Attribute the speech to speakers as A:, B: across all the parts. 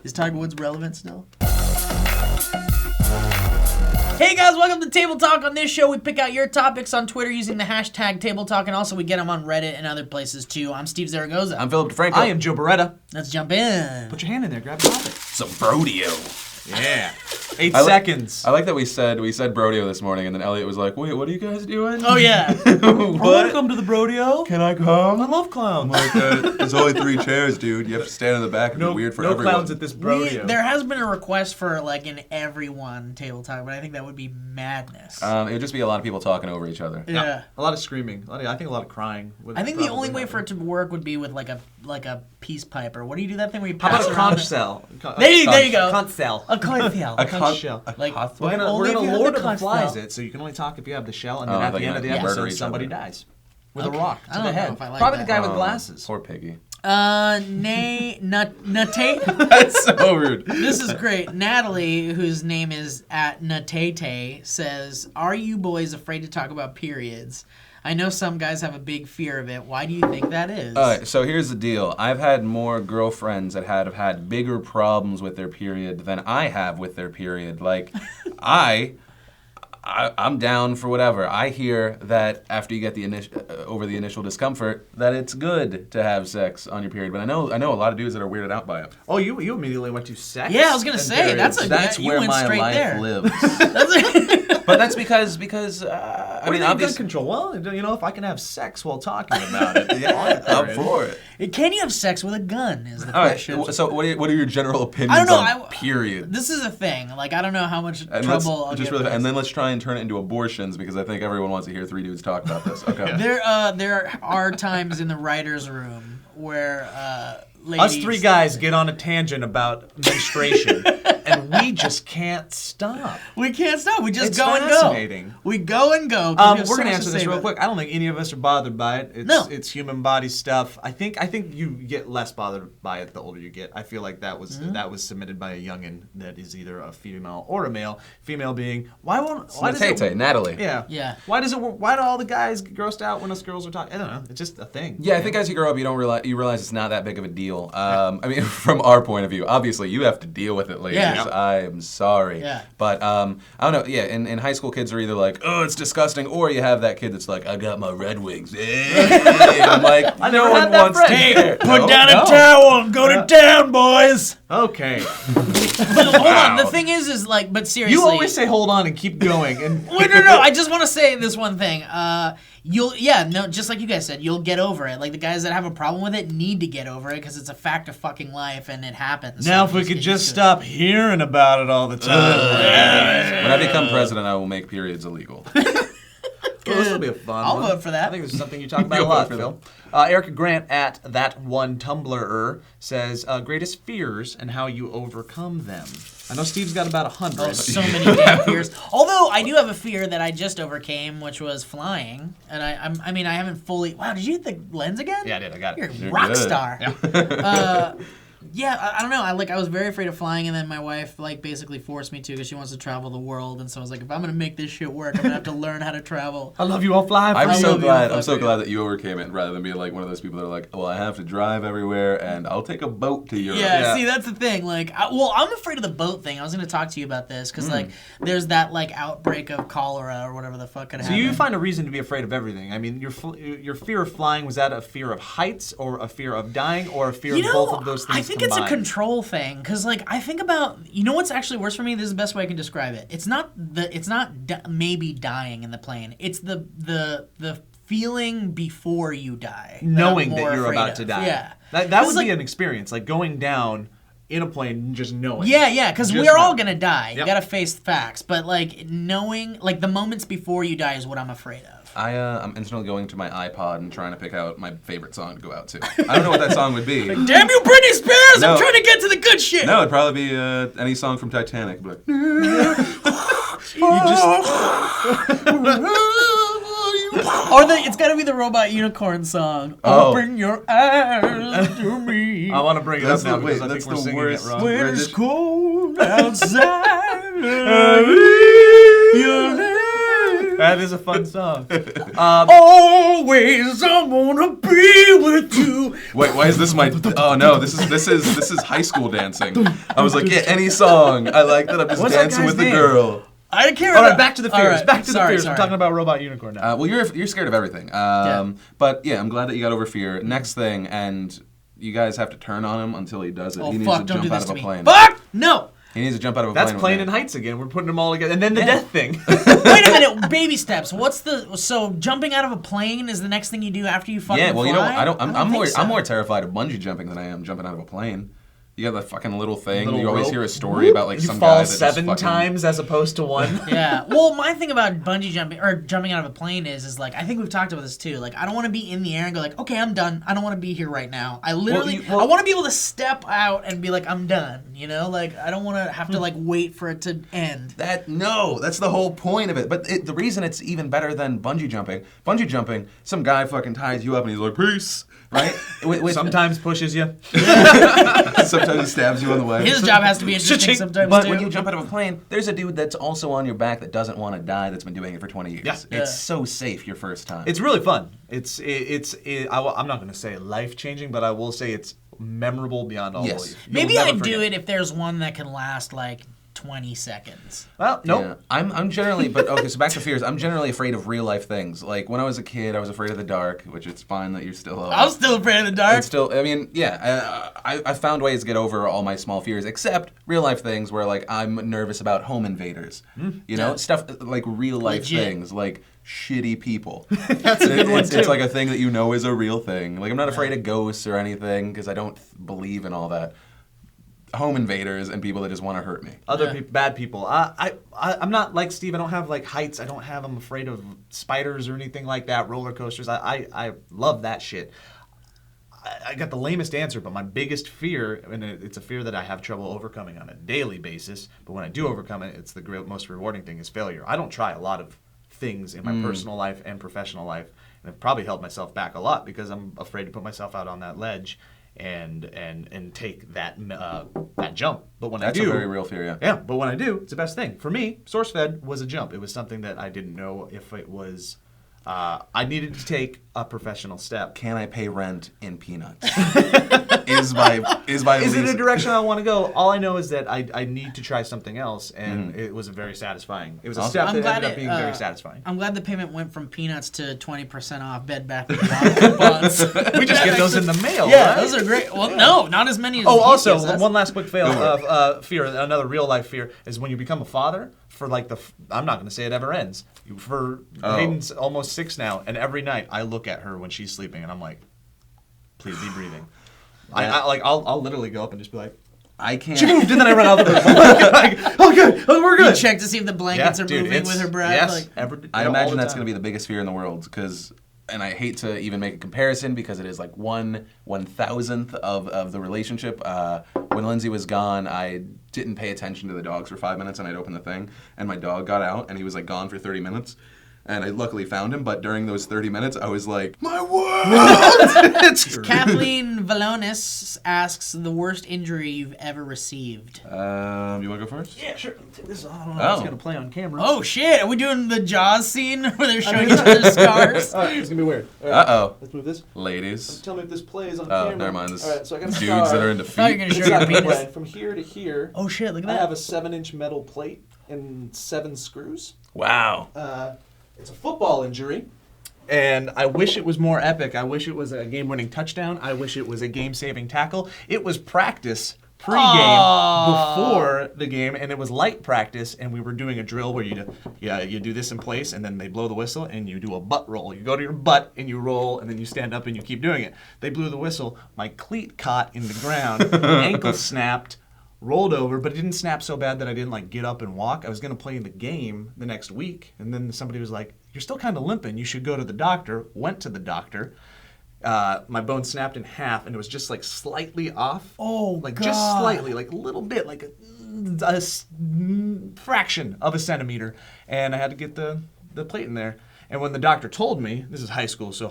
A: Is Tiger Woods relevant still? Hey guys, welcome to Table Talk. On this show, we pick out your topics on Twitter using the hashtag Table Talk, and also we get them on Reddit and other places too. I'm Steve Zaragoza.
B: I'm Philip DeFranco.
C: I am Joe Beretta.
A: Let's jump in.
C: Put your hand in there, grab a topic.
B: Some Brodeo.
C: Yeah. 8 seconds.
B: I like that we said Brodeo this morning, and then Elliot was like, wait, what are you guys doing?
A: Oh yeah.
C: I want to come to the Brodeo.
B: Can I come?
C: I love clowns.
D: Like, there's only 3 chairs, dude. You have to stand in the back and be weird for everyone.
C: No clowns at this Brodeo.
A: There has been a request for like an everyone Table Talk, but I think that would be madness.
B: It would just be a lot of people talking over each other.
A: Yeah.
C: A lot of screaming. I think a lot of crying.
A: I think the only way for it to work would be with like a peace pipe, or what do you do that thing where you
C: How
A: pass
C: about a
A: around
C: conch
A: it?
C: cell?
A: There you go.
C: Conch cell.
A: A conch shell.
C: A conch shell.
A: Like
C: We're gonna
A: only if you have
C: Lord
A: the
C: of the
A: conch
C: Flies
A: shell.
C: it, so you can only talk if you have the shell, and
B: Oh,
C: then
B: I
C: at
B: thought
C: the
B: you
C: end of the
B: meant murder
C: episode,
B: each
C: somebody
B: other.
C: dies. With a
A: Okay.
C: rock
A: I
C: to
A: don't
C: the
A: know
C: head.
A: if I like
C: Probably
A: that.
C: the guy with glasses.
B: Poor piggy.
A: Natate.
B: That's so rude.
A: This is great. Natalie, whose name is at Natate, says, "Are you boys afraid to talk about periods? I know some guys have a big fear of it. Why do you think that is?"
B: So here's the deal. I've had more girlfriends that have had bigger problems with their period than I have with their period. Like, I'm down for whatever. I hear that after you get the over the initial discomfort, that it's good to have sex on your period. But I know a lot of dudes that are weirded out by it.
C: Oh, you immediately went to sex?
A: Yeah, I was gonna
C: and
A: say
C: periods.
B: That's
A: you
B: where
A: went
B: my
A: straight
B: life
A: there.
B: lives. But that's because I mean,
C: Gun
B: obviously,
C: control. Well, you know, if I can have sex while talking about it, yeah,
B: I'm for it.
A: Can you have sex with a gun? Is the
B: All right.
A: question.
B: So what are your general opinions
A: I don't know.
B: on period?
A: This is a thing. Like, I don't know how much
B: And
A: trouble I'll get with this.
B: and then let's try and turn it into abortions because I think everyone wants to hear 3 dudes talk about this. Okay.
A: There are times in the writer's room where ladies...
C: Us 3 guys get on a tangent about menstruation, and we just can't stop.
A: We can't stop. We just
C: It's
A: go and
C: fascinating.
A: go. We go and go. 'cause we have so
C: We're gonna
A: much
C: answer
A: to
C: this
A: say
C: real
A: about it.
C: quick. I don't think any of us are bothered by it.
A: No.
C: It's human body stuff. I think you get less bothered by it the older you get. I feel like that was submitted by a youngin that is either a female or a male. Female being why does it,
B: Natalie.
C: Yeah.
A: Yeah.
C: Why do all the guys get grossed out when us girls are talking? I don't know. It's just a thing.
B: Yeah, I think as you grow up, you realize it's not that big of a deal. I mean, from our point of view, obviously you have to deal with it, ladies.
A: Yeah.
B: I am sorry.
A: Yeah.
B: But I don't know. Yeah, in high school, kids are either like, oh, it's disgusting, or you have that kid that's like, I got my Red Wings. I'm like,
C: I
B: no
C: never
B: one
C: had that
B: wants
C: friend.
B: to hear.
A: Put
B: No,
A: down
B: no.
A: a towel and go to town, boys.
C: Okay.
A: But hold on. The thing is like, but seriously.
C: You always say hold on and keep going. And
A: Wait, no. I just want to say this one thing. Just like you guys said, you'll get over it. Like, the guys that have a problem with it need to get over it because it's a fact of fucking life and it happens.
C: now,
A: So
C: if we
A: just
C: could
A: get
C: just
A: used to
C: stop hearing about it all the time.
B: When I become president, I will make periods illegal.
C: Well, this will be a fun
A: I'll
C: one.
A: vote for that.
C: I think this is something you talk about a
B: You'll
C: lot,
B: vote for
C: Phil. Erica Grant at that one Tumblr says greatest fears and how you overcome them. I know Steve's got about 100.
A: Oh, so many damn fears. Although I do have a fear that I just overcame, which was flying, and I haven't fully. Wow, did you hit the lens again?
C: Yeah, I did. I got it.
A: You're a rock
B: good.
A: star.
C: Yeah.
A: Yeah, I don't know. I was very afraid of flying, and then my wife basically forced me to because she wants to travel the world, and so I was like, if I'm gonna make this shit work, I'm gonna have to learn how to travel.
C: I love you. I'll fly.
B: I'm so
A: love you.
B: glad. I'm so glad that you overcame it rather than being like one of those people that are like, well, I have to drive everywhere and I'll take a boat to Europe.
A: Yeah, see, that's the thing. Like, I'm afraid of the boat thing. I was gonna talk to you about this because there's that outbreak of cholera or whatever the fuck could happen.
C: So you find a reason to be afraid of everything. I mean, your fear of flying, was that a fear of heights or a fear of dying or a fear of both of those things
A: I think
C: combined?
A: it's a control thing because I think about what's actually worse for me. This is the best way I can describe it. It's not maybe dying in the plane. It's the feeling before you die,
C: knowing
A: I'm
C: that
A: more
C: you're
A: afraid
C: about
A: of.
C: to die.
A: Yeah,
C: that would be an experience, like going down in a plane and just knowing.
A: Yeah, because
C: Just
A: we're all
C: knowing.
A: gonna die. You
C: Yep.
A: gotta face the facts, but knowing the moments before you die is what I'm afraid of.
B: I'm instantly going to my iPod and trying to pick out my favorite song to go out to. I don't know what that song would be.
A: Damn you, Britney Spears!
B: No.
A: I'm trying to get to the good shit.
B: No, it'd probably be any song from Titanic. Like,
A: Or it's gotta be the Robot Unicorn song.
B: Oh.
A: Open your eyes to me.
C: I want to bring it
D: That's
C: up now
D: the-
C: because
D: wait,
C: I
D: that's
C: think we're
D: the
C: singing
D: worst
C: it wrong.
D: way-
A: When it's
D: rendition.
A: cold outside, your name
C: That is a fun song.
A: Always I wanna be with you.
B: Wait, why is this my? Oh no, this is high school dancing. I was like, yeah, any song. I like that. I'm just
C: What's that
B: dancing
C: guy's
B: with the
C: name?
B: girl.
A: I can't.
C: All right, back to the fears.
A: All right,
C: Back to the
A: sorry,
C: fears.
A: sorry.
C: We're talking about Robot Unicorn now.
B: Well, you're scared of everything. But yeah, I'm glad that you got over fear. Next thing, and you guys have to turn on him until he does it.
A: Oh
B: He needs
A: fuck!
B: to
A: Don't
B: jump
A: do
B: out
A: this
B: of
A: to
B: a
A: me.
B: plane.
A: Fuck! No.
B: He needs to jump out of a
C: That's
B: plane.
C: Plane
B: with
C: in
B: me.
C: Heights again. We're putting them all together. And then the death thing.
A: Wait a minute. Baby steps. So jumping out of a plane is the next thing you do after you fucking
B: Yeah, well,
A: fly?
B: you know, I'm
A: think
B: more
A: so.
B: terrified of bungee jumping than I am jumping out of a plane. You got that fucking little thing.
C: Little
B: you always
C: rope.
B: hear a story about like
C: You
B: some
C: fall
B: guy that just
C: 7
B: fucking,
C: times as opposed to 1.
A: Yeah. Well, my thing about bungee jumping or jumping out of a plane is like I think we've talked about this too. Like I don't want to be in the air and go like, okay, I'm done. I don't want to be here right now. I literally, I want to be able to step out and be like, I'm done. You know, like I don't want to have to like wait for it to end.
B: That's the whole point of it. But the reason it's even better than bungee jumping, some guy fucking ties you up and he's like, peace, right?
C: Sometimes pushes you.
B: Sometimes he stabs you on the way.
A: His job has to be interesting sometimes
B: But
A: too.
B: when you jump out of a plane, there's a dude that's also on your back that doesn't want to die that's been doing it for 20 years.
C: Yeah.
B: It's so safe your first time.
C: It's really fun. I'm not going to say life-changing, but I will say it's memorable beyond all
B: Yes.
C: belief. You'll
A: Maybe
C: never
A: I'd do
C: forget.
A: it if there's one that can last like 20 seconds.
C: Well, nope.
B: Yeah. I'm generally, but okay, so back to fears. I'm generally afraid of real life things. Like when I was a kid, I was afraid of the dark, which it's fine that you're still.
A: I'm still afraid of the dark.
B: It's still, I mean, yeah, I found ways to get over all my small fears, except real life things where like I'm nervous about home invaders. You know,
A: Yeah.
B: stuff like real life
A: Legit.
B: things, like shitty people.
C: That's a good one,
B: It's
C: too.
B: like a thing that you know is a real thing. Like I'm not afraid of ghosts or anything because I don't believe in all that. Home invaders and people that just want to hurt me.
C: Other bad people. I'm not like Steve. I don't have like heights. I'm afraid of spiders or anything like that. Roller coasters. I love that shit. I got the lamest answer, but my biggest fear, and it's a fear that I have trouble overcoming on a daily basis, but when I do overcome it, it's the most rewarding thing is failure. I don't try a lot of things in my personal life and professional life, and I've probably held myself back a lot because I'm afraid to put myself out on that ledge and take that jump. But when
B: That's
C: I do,
B: a very real fear, yeah.
C: yeah, but when I do, it's the best thing. For me, SourceFed was a jump. It was something that I didn't know if it was. I needed to take a professional step.
B: Can I pay rent in peanuts? is my
C: Is it
B: least-
C: a direction I want to go? All I know is that I need to try something else, and it was very satisfying. It was a step that ended up being very satisfying.
A: I'm glad the payment went from peanuts to 20% off Bed Bath & Beyond coupons.
C: We just get those in the mail,
A: Yeah,
C: right?
A: those are great. Well, no, not as many as
C: Oh,
A: he
C: also,
A: gives us.
C: one last quick fear, another real life fear is when you become a father. For like I'm not going to say it ever ends. Hayden's almost 6 now, and every night I look at her when she's sleeping, and I'm like, please be breathing. I'll literally go up and just be like,
B: I can't.
C: she moved, and then I run out the room. Like, okay, we're
A: You
C: good.
A: check to see if the blankets are moving with her breath.
C: Yes,
A: Like,
B: I imagine that's going to be the biggest fear in the world because, and I hate to even make a comparison because it is like 1/1000th of the relationship. When Lindsay was gone, I didn't pay attention to the dogs for 5 minutes, and I'd open the thing, and my dog got out, and he was like gone for 30 minutes. And I luckily found him, but during those 30 minutes, I was like, my world!
A: Kathleen Valonis asks the worst injury you've ever received.
B: You want to go first?
C: Yeah, sure. This I don't know how it's
B: Oh.
C: going to play on camera.
A: Oh shit, are we doing the Jaws scene where they're showing each other's scars?
C: All right, it's going to be weird. All right,
B: Uh-oh.
C: let's move this.
B: Ladies.
C: Tell me if this plays on
B: Oh,
C: camera.
B: never mind. This
C: All right, so I got a
B: dudes
C: scar.
B: that are into
A: thought you were
B: feet.
A: gonna show your penis.
C: Right, from here to here.
A: Oh shit, look at
C: I have
A: that.
C: a 7-inch metal plate and 7 screws.
B: Wow.
C: It's a football injury. And I wish it was more epic. I wish it was a game-winning touchdown. I wish it was a game-saving tackle. It was practice pre-game before the game, and it was light practice, and we were doing a drill where you do this in place, and then they blow the whistle, and you do a butt roll. You go to your butt, and you roll, and then you stand up, and you keep doing it. They blew the whistle. My cleat caught in the ground. Ankle snapped. Rolled over, but it didn't snap so bad that I didn't like get up and walk. I was going to play in the game the next week, and then somebody was like, you're still kind of limping. You should go to the doctor. Went to the doctor. My bone snapped in half, and it was just like slightly off.
A: Oh,
C: like
A: God.
C: just slightly, like a little bit, like a fraction of a centimeter. And I had to get the plate in there. And when the doctor told me, this is high school, so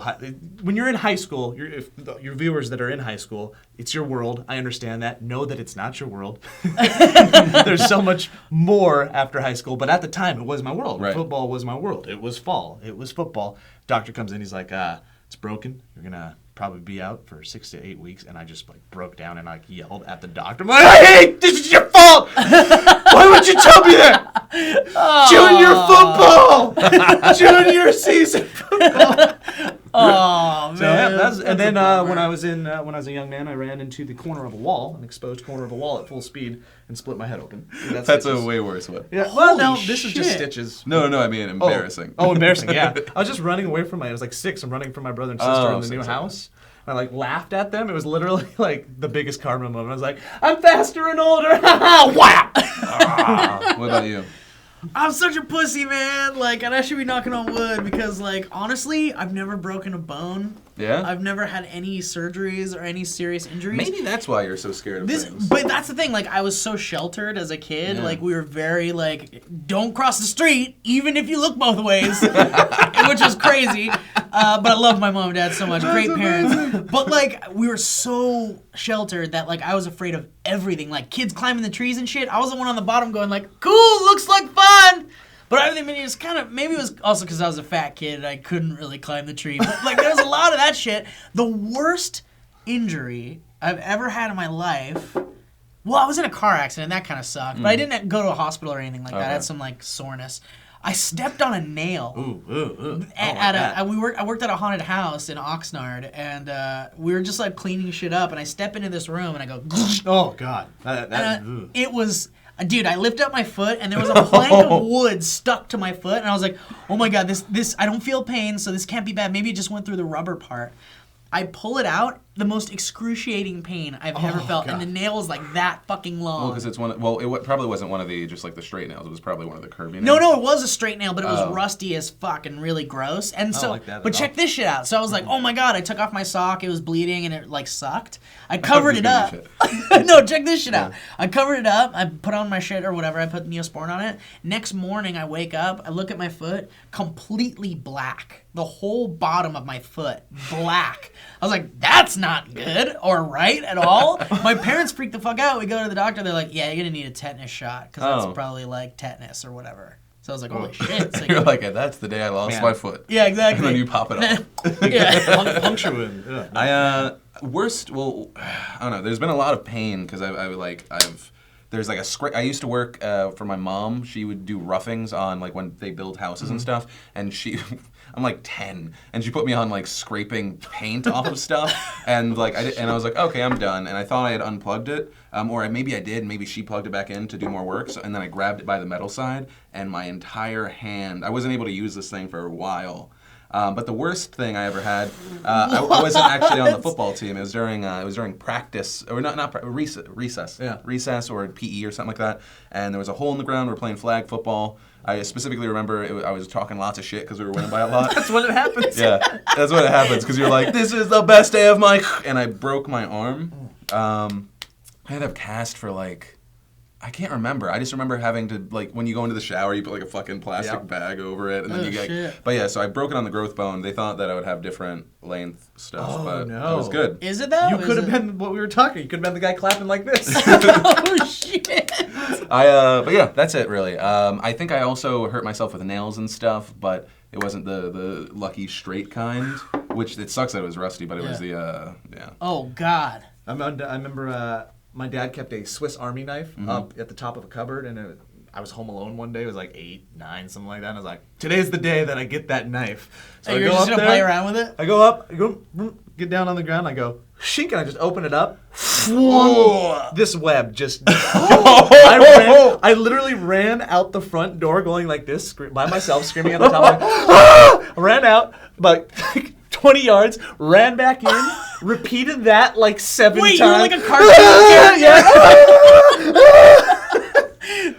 C: when you're in high school, if your viewers that are in high school, it's your world. I understand that. Know that it's not your world. There's so much more after high school, but at the time, it was my world.
B: Right.
C: Football was my world. It was fall. It was football. Doctor comes in, he's like, it's broken. You're going to probably be out for 6 to 8 weeks. And I just like broke down and like yelled at the doctor. I'm like, I hate this is your fault. Why would you tell me that? Junior football. Junior season football.
A: Oh
C: So, yeah,
A: man.
C: and then when I was a young man, I ran into the corner of a wall, an exposed corner of a wall at full speed, and split my head open.
B: That's a way worse one.
C: Yeah. Well, no,
A: Holy
C: this is just
A: shit.
C: stitches.
B: No, I mean embarrassing.
C: Oh, embarrassing. Yeah, I was just running away from I was like 6. I'm running from my brother and sister
B: Oh,
C: in the new
B: 6,
C: house. I like laughed at them. It was literally like the biggest karma moment. I was like, I'm faster and older. Wow.
B: What about you?
A: I'm such a pussy, man. Like, and I should be knocking on wood because, like, honestly, I've never broken a bone.
B: Yeah?
A: I've never had any surgeries or any serious injuries.
B: Maybe that's why you're so scared of things.
A: But that's the thing. Like, I was so sheltered as a kid.
B: Yeah.
A: Like, we were very like, don't cross the street, even if you look both ways, which is crazy. But I love my mom and dad so much. Great parents. But like, we were so sheltered that like I was afraid of everything. Like kids climbing the trees and shit. I was the one on the bottom going like, cool, looks like fun. But I mean, it was kind of, maybe it was also because I was a fat kid and I couldn't really climb the tree. But like, there was a lot of that shit. The worst injury I've ever had in my life, well, I was in a car accident. That kind of sucked. But I didn't go to a hospital or anything like that. I had some like soreness. I stepped on a nail. I worked at a haunted house in Oxnard, and we were just like cleaning shit up. And I step into this room and I go,
C: Oh God.
A: it was, dude, I lift up my foot and there was a plank of wood stuck to my foot, and I was like, oh my God, this I don't feel pain, so this can't be bad. Maybe it just went through the rubber part. I pull it out, the most excruciating pain I've ever felt,
C: God.
A: and the nail is like that fucking long.
B: Well, because it's one. It probably wasn't one of the just like the straight nails. It was probably one of the curvy nails.
A: No, it was a straight nail, but it was rusty as fuck and really gross. And so,
C: like that
A: but
C: at
A: check
C: all.
A: this shit out. So I was like, oh my God, I took off my sock, it was bleeding, and it like sucked. I covered it up. No, check this shit out. I covered it up, I put on my shit or whatever, I put Neosporin on it. Next morning, I wake up, I look at my foot, completely black. The whole bottom of my foot, black. I was like, that's not good or right at all. My parents freaked the fuck out. We go to the doctor, they're like, yeah, you're gonna need a tetanus shot, because that's probably like tetanus or whatever. So I was like, holy shit. So
B: You're like, that's the day I lost my foot.
A: yeah, exactly.
B: And then you pop it off.
A: Yeah.
C: Puncture wound. Yeah.
B: Worst. Well, I don't know. There's been a lot of pain because there's like I used to work for my mom. She would do roughings on like when they build houses and stuff, and I'm like 10, and she put me on like scraping paint off of stuff, and like I was like, okay, I'm done, and I thought I had unplugged it, or maybe I did, maybe she plugged it back in to do more work, and then I grabbed it by the metal side, and my entire hand, I wasn't able to use this thing for a while. But the worst thing I ever had, I wasn't actually on the football team. It was during practice, or recess,
C: Yeah.
B: recess or PE or something like that. And there was a hole in the ground. We were playing flag football. I specifically remember I was talking lots of shit because we were winning by a lot.
C: That's when it happens.
B: Yeah, that's what happens because you're like, this is the best day of my, and I broke my arm. I had to have cast for like, I can't remember. I just remember having to, like, when you go into the shower, you put like a fucking plastic bag over it, and then you get.
A: Shit.
B: But yeah, so I broke it on the growth bone. They thought that I would have different length stuff, but
C: no.
B: it was good.
A: Is it though?
C: You could have been what we were talking. You could have been the guy clapping like this.
A: Oh shit.
B: But yeah, that's it really. I think I also hurt myself with nails and stuff, but it wasn't the lucky straight kind, which it sucks that it was rusty, but it was the yeah.
A: Oh God.
C: I remember my dad kept a Swiss Army knife up at the top of a cupboard, and I was home alone one day. It was like 8, 9, something like that. And I was like, today's the day that I get that knife. So
A: And
C: I
A: you're
C: go
A: just
C: up
A: gonna
C: there,
A: play around with it?
C: I go up, get down on the ground. I go, shink, and I just open it up. This web just. I literally ran out the front door going like this, by myself, screaming at the top. Like, ah! Ran out about 20 yards, ran back in, repeated that like 7
A: Wait,
C: times.
A: you were like a cartoon character?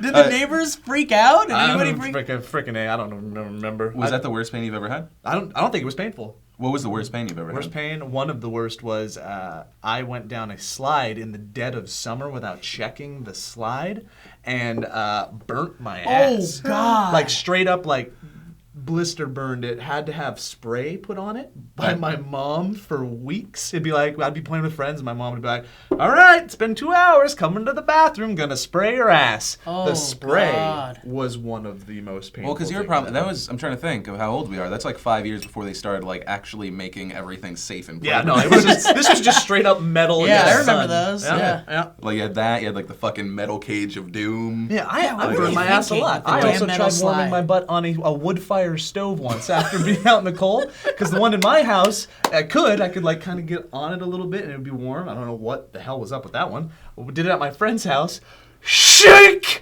A: Did the neighbors freak out? Did anybody freak?
C: Freaking A, I don't remember.
B: Was that the worst pain you've ever had?
C: I don't think it was painful.
B: What was the worst pain you've ever
C: Worst
B: had?
C: pain, one of the worst was I went down a slide in the dead of summer without checking the slide and burnt my ass.
A: Oh God.
C: Like straight up like blister burned it, had to have spray put on it by my mom for weeks. It'd be like, I'd be playing with friends and my mom would be like, all right, it's been 2 hours, coming to the bathroom, gonna spray your ass.
A: Oh,
C: the spray
A: God.
C: was one of the most painful
B: Well, because you're
C: things
B: probably
C: ever.
B: I'm trying to think of how old we are. That's like 5 years before they started like actually making everything safe and
C: Yeah, no, it was just, this was just straight up metal.
A: Yeah,
C: in the
A: I remember
C: sun.
A: those, yeah.
B: Like you had that, you had like the fucking metal cage of doom.
C: Yeah, I
A: what were
C: burned
A: you
C: my ass a
A: thinking
C: lot.
A: with the
C: I
A: damn
C: also
A: metal
C: tried warming
A: slide?
C: my butt on a wood fire stove once after being out in the cold. Because the one in my house, I could like kind of get on it a little bit and it would be warm. I don't know what the hell was up with that one. We did it at my friend's house. Shake!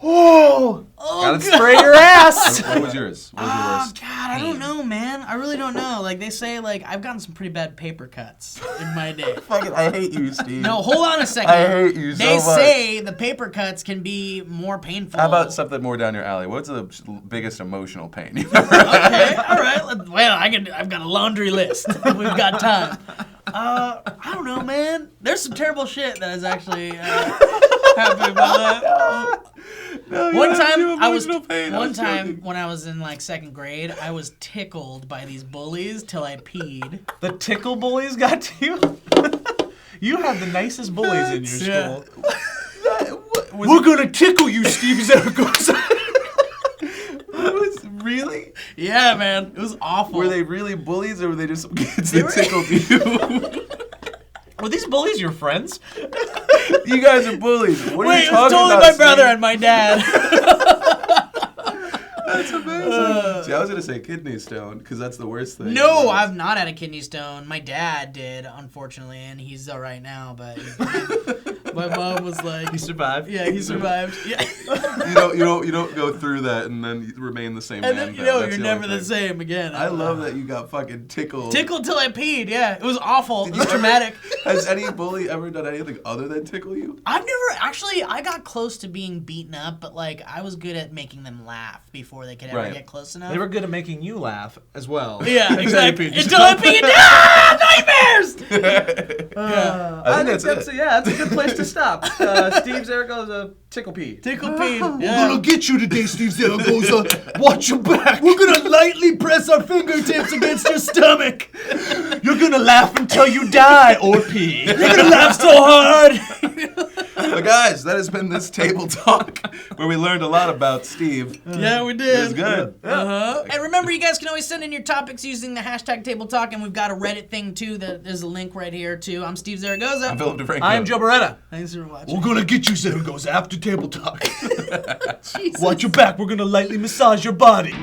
C: Oh! Gotta spray your ass!
B: What was yours? What was your
A: Oh
B: worst?
A: God, I don't know, man. I really don't know. Like they say, like I've gotten some pretty bad paper cuts in my day.
B: Fucking, I hate you, Steve.
A: No, hold on a second.
B: I hate you so
A: They
B: much.
A: say the paper cuts can be more painful.
B: How about something more down your alley? What's the biggest emotional pain you've ever
A: Okay, all right. Well, I've got a laundry list. We've got time. I don't know, man. There's some terrible shit that has actually happened in my life. One time when I was in like second grade, I was tickled by these bullies till I peed.
C: The tickle bullies got to you? You had the nicest bullies in your
A: Yeah.
C: school. We're gonna tickle you, Steve Zaragoza.
B: Really?
A: Yeah, man, it was awful.
B: Were they really bullies or were they just some kids that tickled you?
C: Were these bullies your friends?
B: You guys are bullies. What are
A: Wait,
B: you
A: it was
B: talking
A: totally
B: about,
A: my brother
B: Steve?
A: and my dad.
B: That's amazing. See, I was gonna say kidney stone because that's the worst thing.
A: No, I've not had a kidney stone. My dad did, unfortunately, and he's all right now. But my mom was like,
C: He survived.
A: yeah, he survived. Yeah,
B: You don't go through that and then you remain the same
A: and
B: man.
A: then
B: That's
A: you're
B: the
A: never
B: only
A: the
B: thing.
A: same again.
B: I love that you got fucking tickled.
A: Tickled till I peed. Yeah, it was awful. It was
B: ever-
A: traumatic.
B: Has any bully ever done anything other than tickle you?
A: I've never actually. I got close to being beaten up, but like I was good at making them laugh before they could ever
B: Right.
A: get close enough.
C: They were good at making you laugh as well.
A: Yeah, exactly.
C: Until you peed.
A: Until I peed. Nightmares.
B: I think that's it.
C: Yeah, that's a good place to stop. Steve Zaragoza, tickle pee.
A: Tickle peed.
C: We're
A: Yeah.
C: gonna get you today, Steve Zaragoza. Watch your back.
A: We're gonna lightly press our fingertips against your stomach.
C: You're gonna laugh until you die or pee.
A: You're gonna laugh so hard.
B: But guys, that has been this table talk where we learned a lot about Steve.
A: Yeah, we
B: It
A: did.
B: was good.
A: Uh-huh. And remember, you guys can always send in your topics using the hashtag Table Talk, and we've got a Reddit thing too. There's a link right here too. I'm Steve Zaragoza.
B: I'm Philip DeFranco.
C: I'm Joe Beretta.
A: Thanks for watching.
C: We're gonna get you, Zaragoza, after table talk.
A: Jesus.
C: Watch your back. We're gonna lightly massage your body.